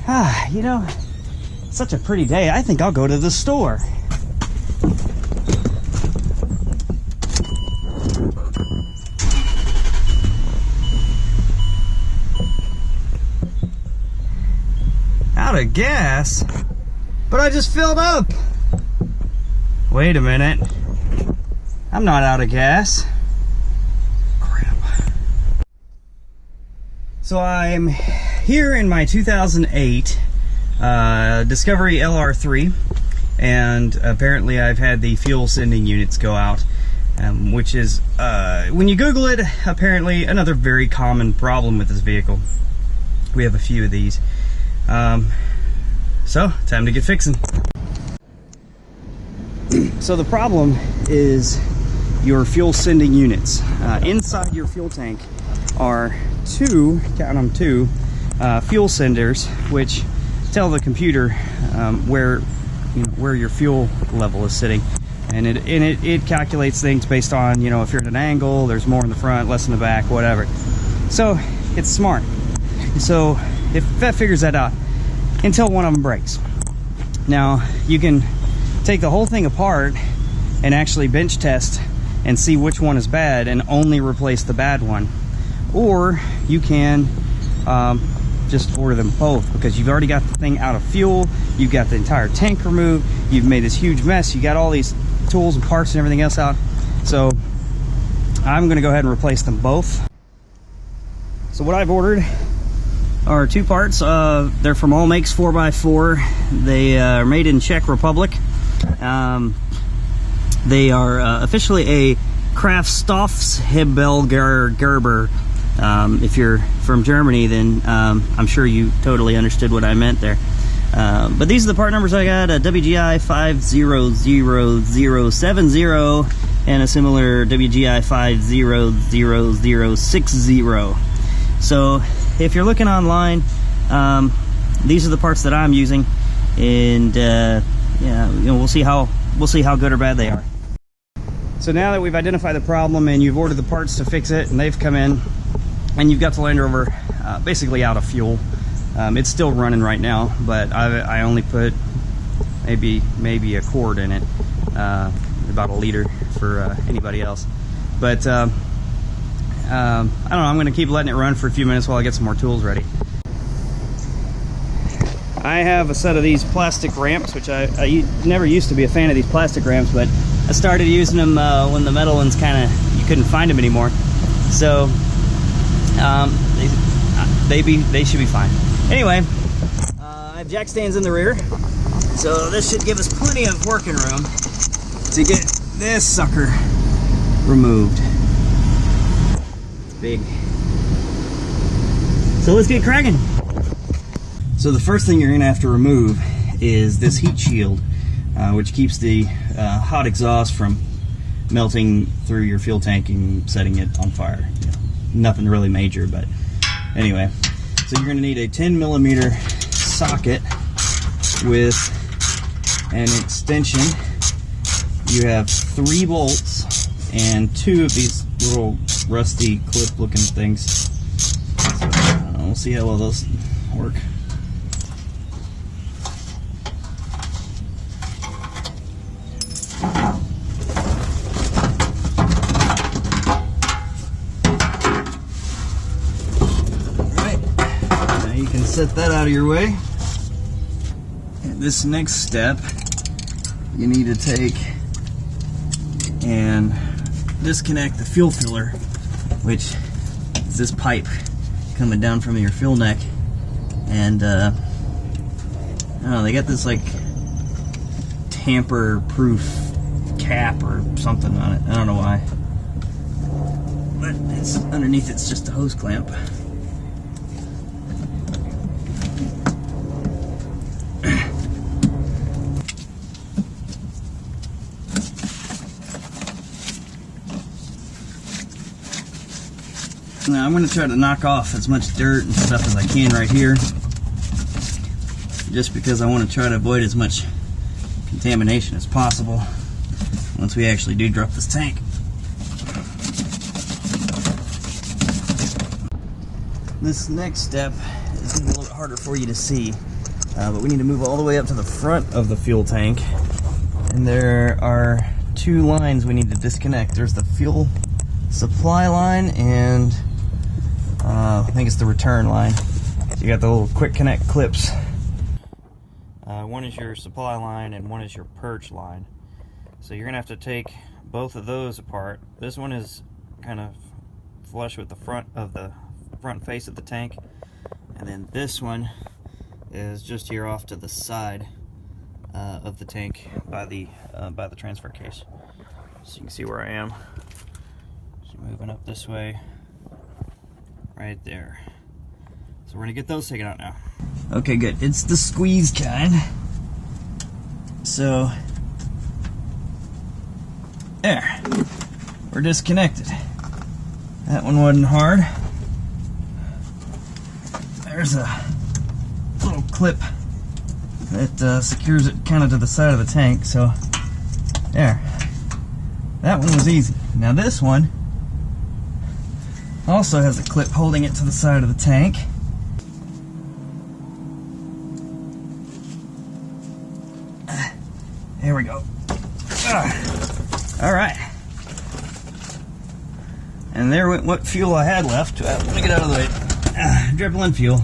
You know, such a pretty day. I think I'll go to the store. Out of gas? But I just filled up. Wait a minute. I'm not out of gas. Crap. So I'm here in my 2008 Discovery LR3, and apparently I've had the fuel sending units go out, which is, when you Google it, apparently another very common problem with this vehicle. We have a few of these. So, time to get fixing. So the problem is your fuel sending units. Inside your fuel tank are two, count them, two fuel senders, which tell the computer where your fuel level is sitting, and it calculates things based on, you know, if you're at an angle, there's more in the front, less in the back, whatever. So it's smart. So if that figures that out until one of them breaks. Now you can take the whole thing apart and actually bench test and see which one is bad and only replace the bad one, or you can just order them both, because you've already got the thing out of fuel, you've got the entire tank removed, you've made this huge mess, you got all these tools and parts and everything else out. So I'm going to go ahead and replace them both. So what I've ordered are two parts. They're from All Makes 4x4. They are made in Czech Republic. They are officially a Kraftstoffsherstellgerber. If you're from Germany, then I'm sure you totally understood what I meant there. But these are the part numbers I got: a WGI 500070 and a similar WGI 500060. So if you're looking online, these are the parts that I'm using, and yeah, you know, we'll see how good or bad they are. So now that we've identified the problem and you've ordered the parts to fix it, and they've come in, and you've got the Land Rover basically out of fuel. It's still running right now, but I only put maybe a quart in it, about a liter for anybody else. But I don't know, I'm going to keep letting it run for a few minutes while I get some more tools ready. I have a set of these plastic ramps, which I never used to be a fan of these plastic ramps, but I started using them when the metal ones you couldn't find them anymore. So they should be fine. Anyway, I have jack stands in the rear, so this should give us plenty of working room to get this sucker removed. It's big. So let's get cracking. So the first thing you're going to have to remove is this heat shield, which keeps the hot exhaust from melting through your fuel tank and setting it on fire. You know, nothing really major, but anyway. So you're going to need a 10mm socket with an extension. You have 3 bolts and 2 of these little rusty clip looking things. So, we'll see how well those work. Set that out of your way. And this next step, you need to take and disconnect the fuel filler, which is this pipe coming down from your fuel neck. And I don't know, they got this like tamper-proof cap or something on it. I don't know why, but it's underneath. It's just a hose clamp. Now I'm going to try to knock off as much dirt and stuff as I can right here, just because I want to try to avoid as much contamination as possible once we actually do drop this tank. This next step is a little bit harder for you to see, but we need to move all the way up to the front of the fuel tank, and there are two lines we need to disconnect. There's the fuel supply line and I think it's the return line. So you got the little quick connect clips. One is your supply line and one is your purge line. So you're gonna have to take both of those apart. This one is kind of flush with the front face of the tank, and then this one is just here off to the side of the tank by the transfer case. So you can see where I am. So moving up this way, right there. So we're gonna get those taken out now. Okay, good. It's the squeeze kind. So there, we're disconnected. That one wasn't hard. There's a little clip that secures it kind of to the side of the tank, so there. That one was easy. Now this one also has a clip holding it to the side of the tank. There we go. All right. And there went what fuel I had left. Let me get out of the way. Dribbling fuel.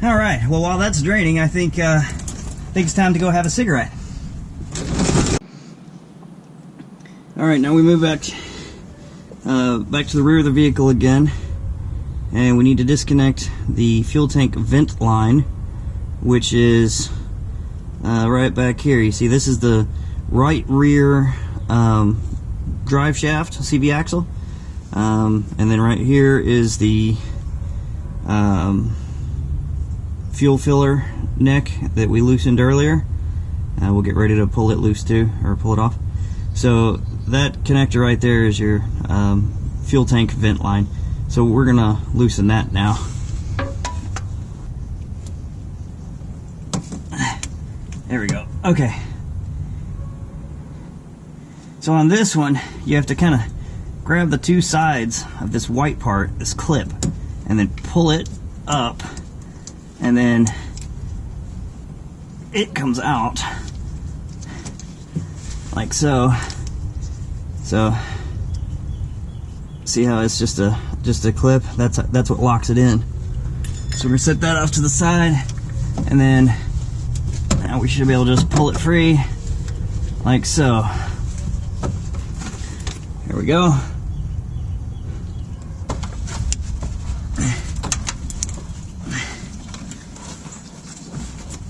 All right. Well, while that's draining, I think it's time to go have a cigarette. All right. Now we move back to the rear of the vehicle again, and we need to disconnect the fuel tank vent line, which is right back here. You see, this is the right rear drive shaft, CV axle, and then right here is the fuel filler neck that we loosened earlier. We'll get ready to pull it loose too, or pull it off. So that connector right there is your fuel tank vent line. So we're gonna loosen that now. There we go. Okay. So on this one, you have to kind of grab the two sides of this white part, this clip, and then pull it up, and then it comes out like so. So see how it's just a clip? That's what locks it in. So we're gonna set that off to the side, and then now we should be able to just pull it free, like so. Here we go.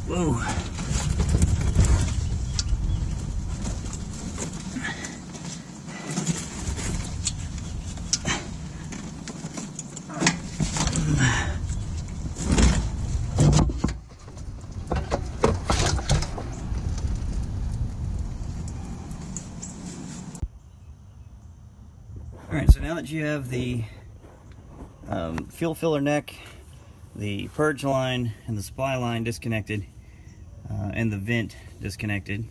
Whoa. Alright, so now that you have the fuel filler neck, the purge line, and the supply line disconnected, and the vent disconnected,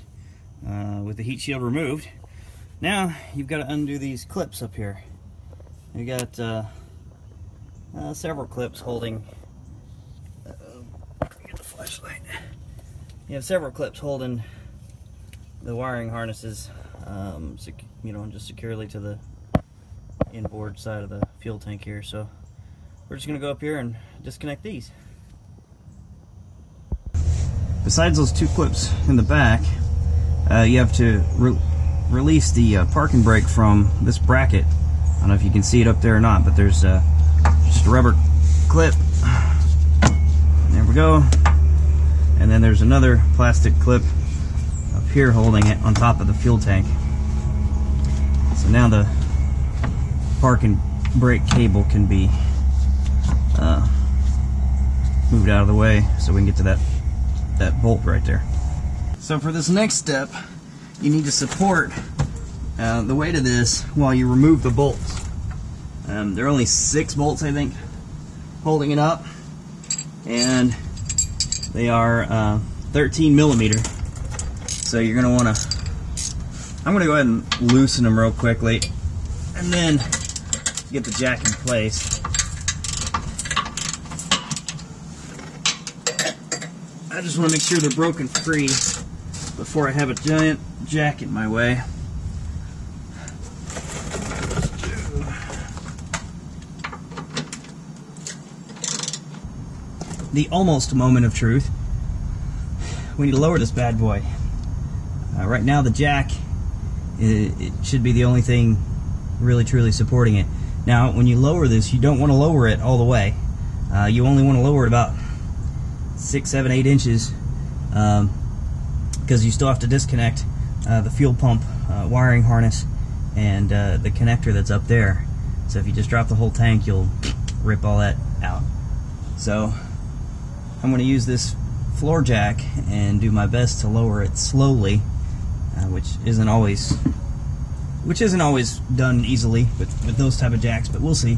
with the heat shield removed, now you've got to undo these clips up here. You got several clips holding, get the flashlight. You have several clips holding the wiring harnesses, just securely to the inboard side of the fuel tank here. So we're just going to go up here and disconnect these. Besides those two clips in the back, you have to release the parking brake from this bracket. I don't know if you can see it up there or not, but there's just a rubber clip. There we go. And then there's another plastic clip up here holding it on top of the fuel tank. So now the parking brake cable can be moved out of the way so we can get to that bolt right there. So for this next step, you need to support the weight of this while you remove the bolts. There are only 6 bolts, I think, holding it up, and they are 13 millimeter. So you're going to want to I'm going to go ahead and loosen them real quickly and then get the jack in place. I just want to make sure they're broken free before I have a giant jack in my way. The almost moment of truth. We need to lower this bad boy. Right now the jack, it should be the only thing really truly supporting it. Now when you lower this, you don't want to lower it all the way. You only want to lower it about 6, 7, 8 inches, because you still have to disconnect the fuel pump wiring harness and the connector that's up there. So if you just drop the whole tank, you'll rip all that out. So I'm going to use this floor jack and do my best to lower it slowly, which isn't always done easily with those type of jacks, but we'll see.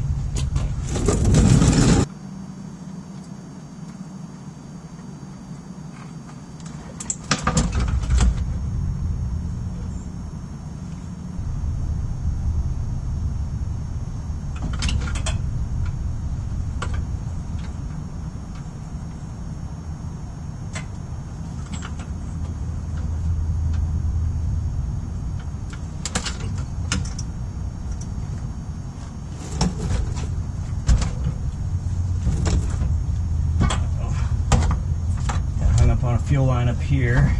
On a fuel line up here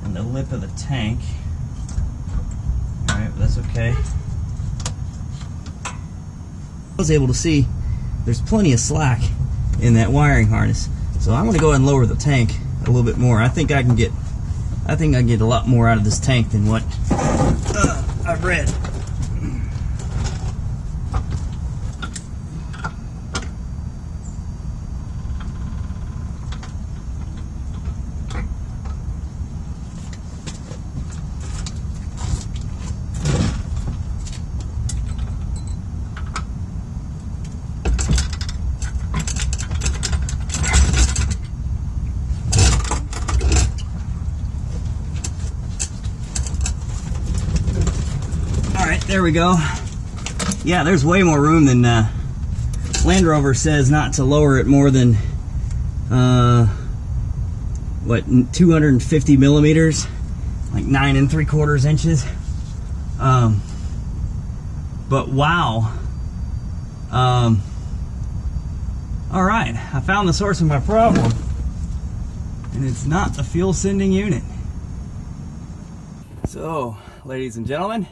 and the lip of the tank. Alright, but that's okay. I was able to see there's plenty of slack in that wiring harness, so I'm going to go ahead and lower the tank a little bit more. I think I can get a lot more out of this tank than what I've read. There we go. Yeah, there's way more room than Land Rover says not to lower it more than what, 250 millimeters, like 9 3/4 inches. But wow. All right, I found the source of my problem, and it's not the fuel sending unit. So, ladies and gentlemen,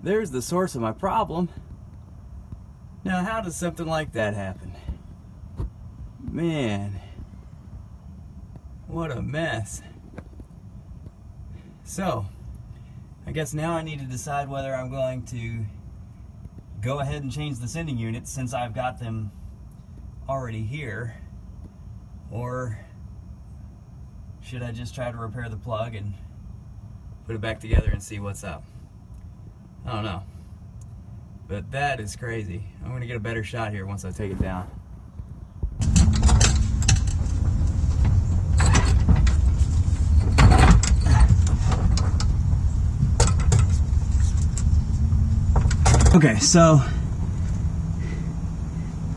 there's the source of my problem. Now, how does something like that happen? Man, what a mess. So, I guess now I need to decide whether I'm going to go ahead and change the sending units since I've got them already here, or should I just try to repair the plug and put it back together and see what's up? I don't know, but that is crazy. I'm going to get a better shot here once I take it down. Okay, so,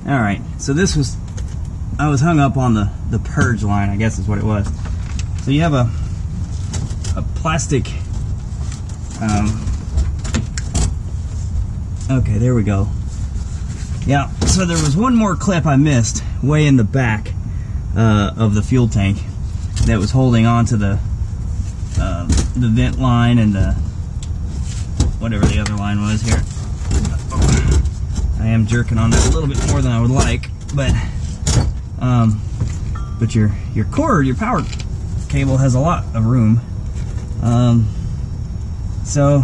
alright, so this was, I was hung up on the purge line, I guess is what it was. So you have a plastic, okay, there we go. Yeah, so there was one more clip I missed way in the back of the fuel tank that was holding on to the vent line and the whatever the other line was here. I am jerking on that a little bit more than I would like, but your cord, your power cable has a lot of room. So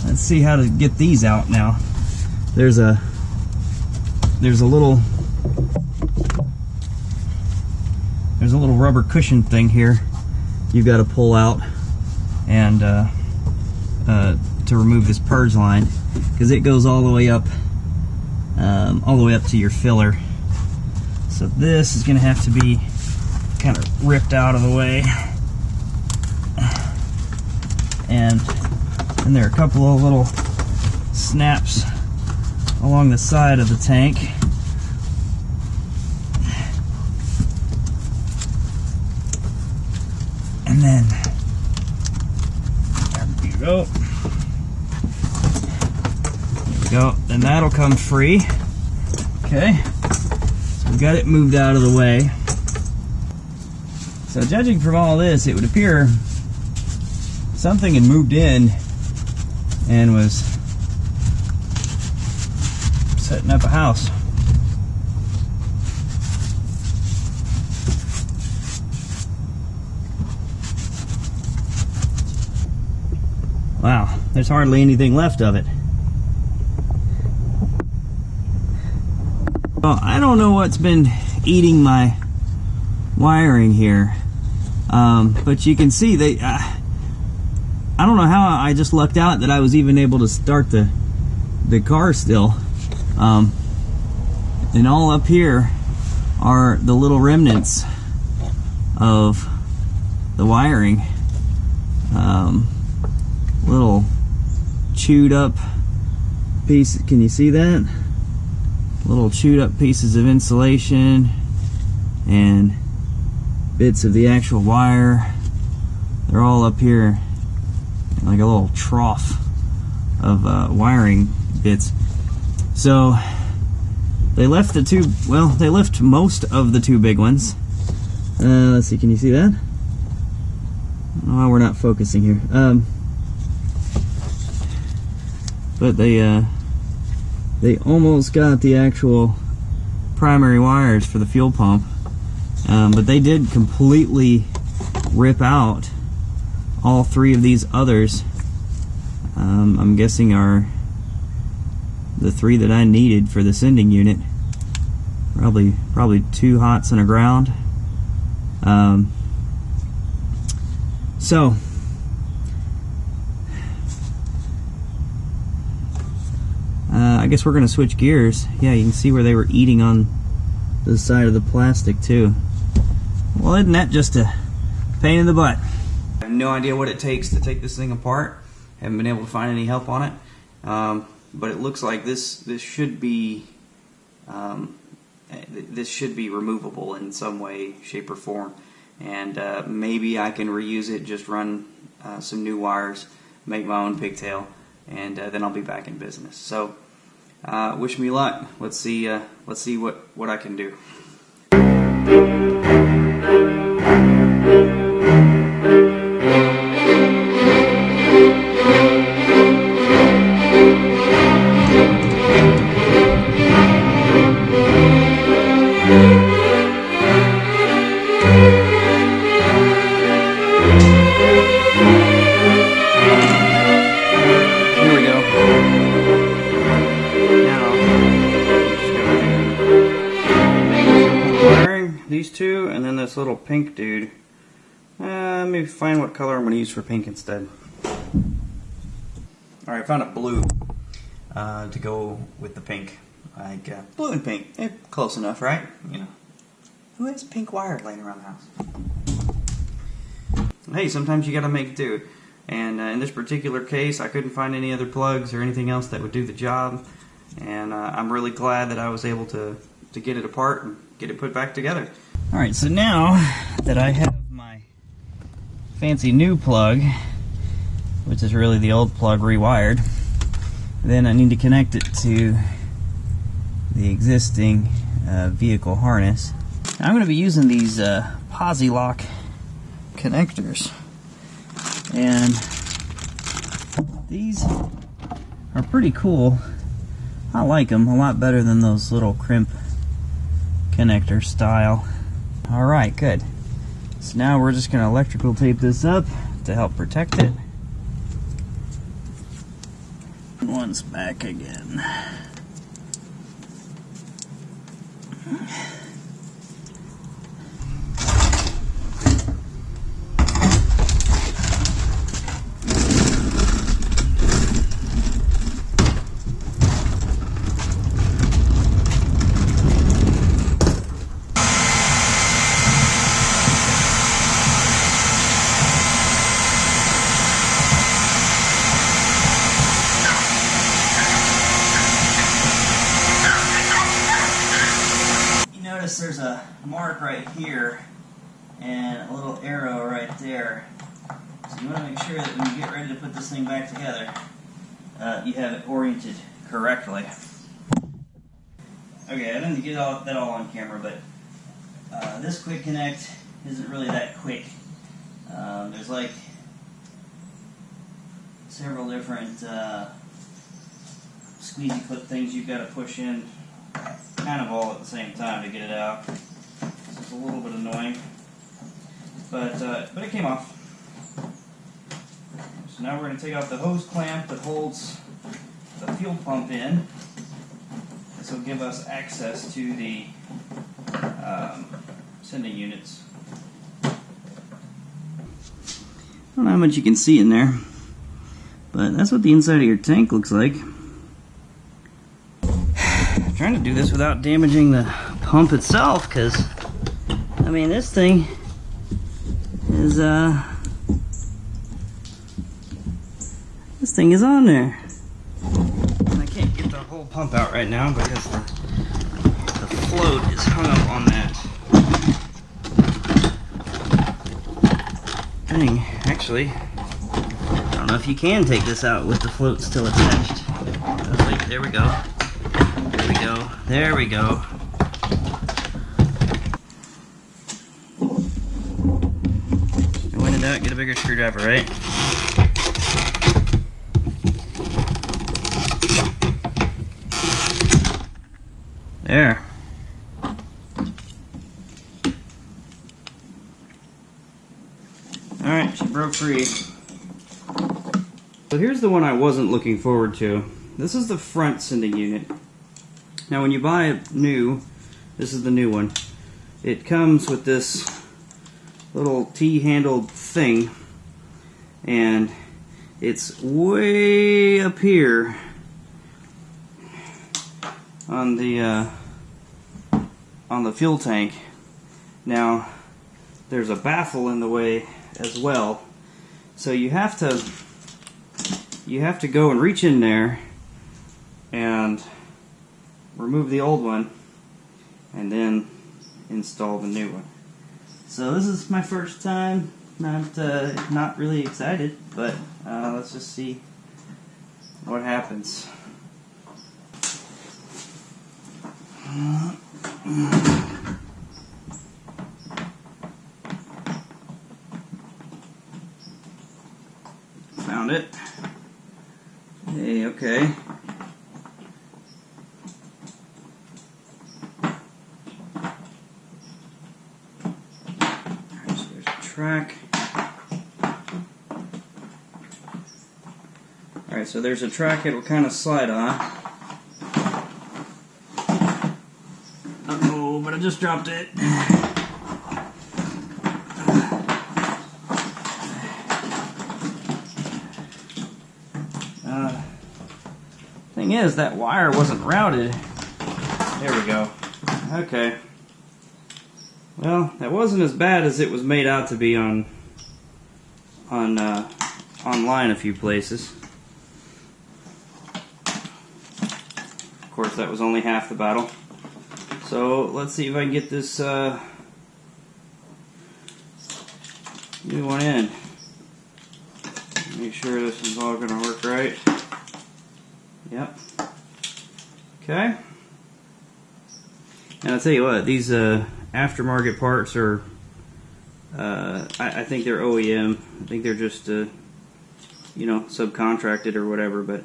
let's see how to get these out now. There's a little rubber cushion thing here you've got to pull out and to remove this purge line, because it goes all the way up to your filler. So this is going to have to be kind of ripped out of the way. and there are a couple of little snaps along the side of the tank. And then there you go. There we go. Then that'll come free. Okay. So we got it moved out of the way. So judging from all this, it would appear something had moved in and was setting up a house. Wow, there's hardly anything left of it. Well, I don't know what's been eating my wiring here, but you can see they I don't know how I just lucked out that I was even able to start the car still. And all up here are the little remnants of the wiring. Little chewed up piece, can you see that? Little chewed up pieces of insulation and bits of the actual wire. They're all up here like a little trough of wiring bits. So they left the two, well, they left most of the two big ones. Let's see, can you see that? Oh, we're not focusing here. But they almost got the actual primary wires for the fuel pump. But they did completely rip out all three of these others. I'm guessing are the three that I needed for the sending unit. Probably 2 hots and a ground. So I guess we're gonna switch gears. Yeah, you can see where they were eating on the side of the plastic too. Well, isn't that just a pain in the butt? I have no idea what it takes to take this thing apart. Haven't been able to find any help on it. But it looks like this should be removable in some way, shape, or form. And maybe I can reuse it, just run some new wires, make my own pigtail, and then I'll be back in business. So wish me luck. Let's see what I can do. These two, and then this little pink dude. Let me find what color I'm going to use for pink instead. Alright, I found a blue to go with the pink. Like blue and pink. Close enough, right? You know. Who has pink wire laying around the house? Hey, sometimes you got to make do. And in this particular case, I couldn't find any other plugs or anything else that would do the job. And I'm really glad that I was able to get it apart and get it put back together. Alright, so now that I have my fancy new plug, which is really the old plug rewired, then I need to connect it to the existing vehicle harness. Now, I'm going to be using these posi lock connectors, and these are pretty cool. I like them a lot better than those little crimp connector style. Alright, good. So now we're just going to electrical tape this up to help protect it. Once back again. there's a mark right here and a little arrow right there. So you want to make sure that when you get ready to put this thing back together, you have it oriented correctly. Okay, I didn't get that all on camera, but this quick connect isn't really that quick. There's like several different squeezy clip things you've got to push in kind of all at the same time to get it out. So it's a little bit annoying, but it came off. So now we're going to take out the hose clamp that holds the fuel pump in. This will give us access to the sending units. I don't know how much you can see in there, but that's what the inside of your tank looks like. I'm trying to do this without damaging the pump itself, because I mean this thing is on there. And I can't get the whole pump out right now because the float is hung up on that thing. Actually, I don't know if you can take this out with the float still attached. Oh, wait, there we go. There we go. There we go. When in doubt, get a bigger screwdriver, right? There. Alright, she broke free. So here's the one I wasn't looking forward to. This is the front sending unit. Now when you buy it new, this is the new one, it comes with this little T-handled thing, and it's way up here on the fuel tank. Now there's a baffle in the way as well, so you have to go and reach in there and remove the old one and then install the new one. So this is my first time. Not really excited, but let's just see what happens. Found it. Hey, okay. Alright, so there's a track. Alright, so there's a track it will kind of slide on. Uh-oh, but I just dropped it. Thing is, that wire wasn't routed. There we go. Okay. Well, that wasn't as bad as it was made out to be on online a few places. Of course, that was only half the battle. So let's see if I can get this new one in. Make sure this is all going to work right. Yep. Okay. And I'll tell you what, these aftermarket parts are, I think they're OEM. I think they're just, you know, subcontracted or whatever. But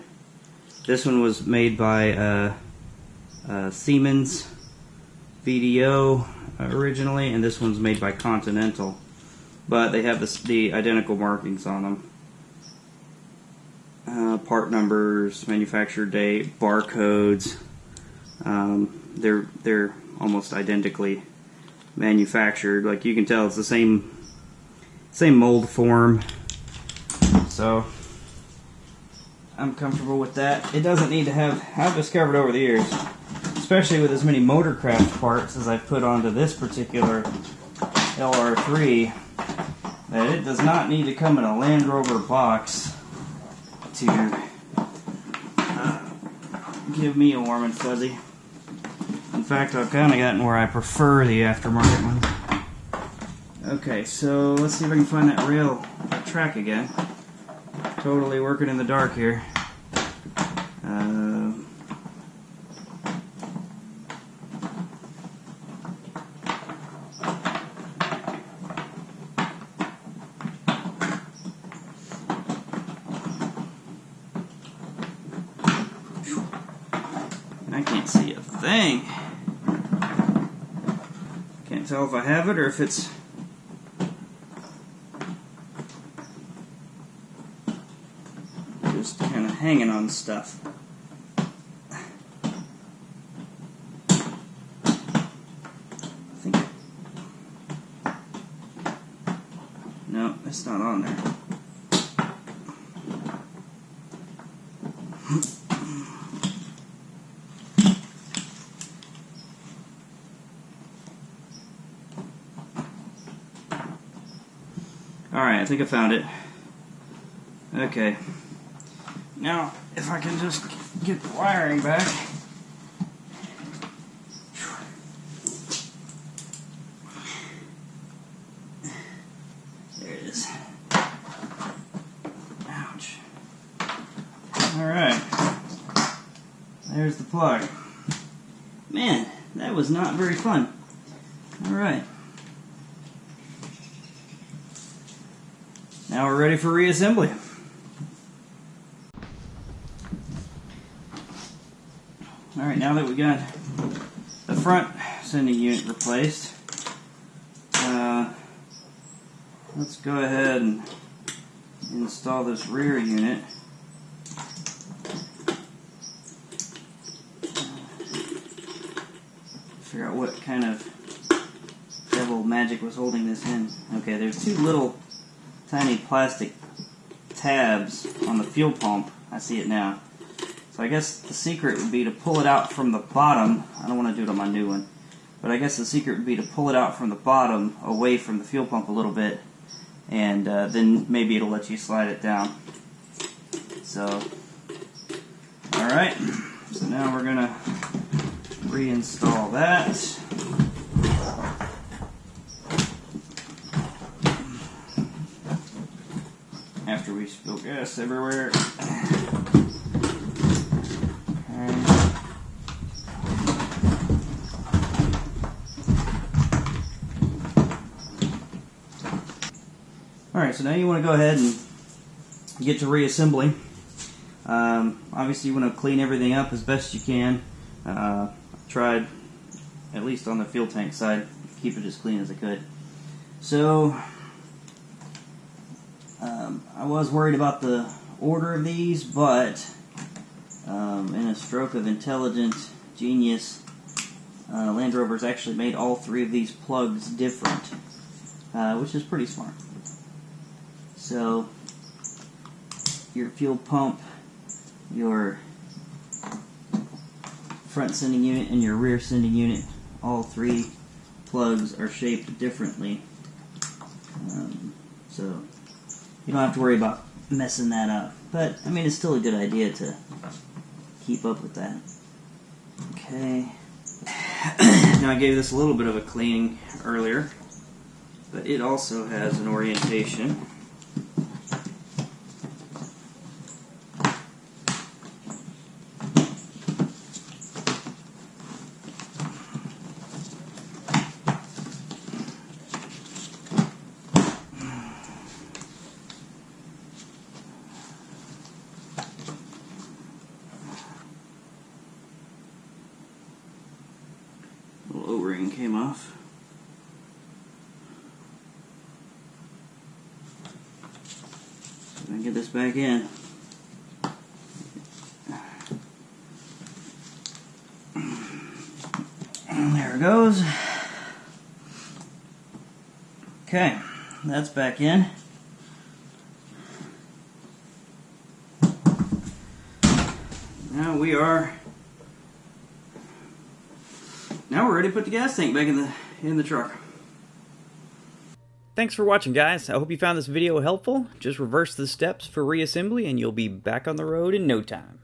this one was made by Siemens VDO originally, and this one's made by Continental. But they have the identical markings on them. Part numbers, manufacture date, barcodes. They're almost identically manufactured. Like you can tell, it's the same mold form. So I'm comfortable with that. It doesn't need to have. I've discovered over the years, especially with as many motorcraft parts as I've put onto this particular LR3, that it does not need to come in a Land Rover box to give me a warm and fuzzy. In fact, I've kind of gotten where I prefer the aftermarket one. Okay, so let's see if I can find that rail, that track again. Totally working in the dark here. I can't see a thing. Can't tell if I have it or if it's just kind of hanging on stuff. I think. No, it's not on there. Alright, I think I found it. Okay. Now, if I can just get the wiring back. There it is. Ouch. Alright. There's the plug. Man, that was not very fun. Alright. Now we're ready for reassembly. Alright, now that we got the front sending unit replaced, let's go ahead and install this rear unit. Figure out what kind of devil magic was holding this in. Okay, there's two little tiny plastic tabs on the fuel pump. I see it now. So I guess the secret would be to pull it out from the bottom. I don't want to do it on my new one, but I guess the secret would be to pull it out from the bottom away from the fuel pump a little bit, and then maybe it'll let you slide it down. So, alright, so now we're going to reinstall that. After we spill gas everywhere. Alright, so now you want to go ahead and get to reassembly. Obviously you want to clean everything up as best you can. I tried, at least on the fuel tank side, to keep it as clean as I could. So, I was worried about the order of these, but in a stroke of intelligent genius, Land Rover's actually made all three of these plugs different, which is pretty smart. So, your fuel pump, your front sending unit, and your rear sending unit, all three plugs are shaped differently. So, you don't have to worry about messing that up. But, I mean, it's still a good idea to keep up with that. Okay. Now, I gave this a little bit of a cleaning earlier, but it also has an orientation. Little O-ring came off. So I'm going to get this back in. And there it goes. Okay, that's back in. Now we're ready to put the gas tank back in the truck. Thanks for watching, guys. I hope you found this video helpful. Just reverse the steps for reassembly and you'll be back on the road in no time.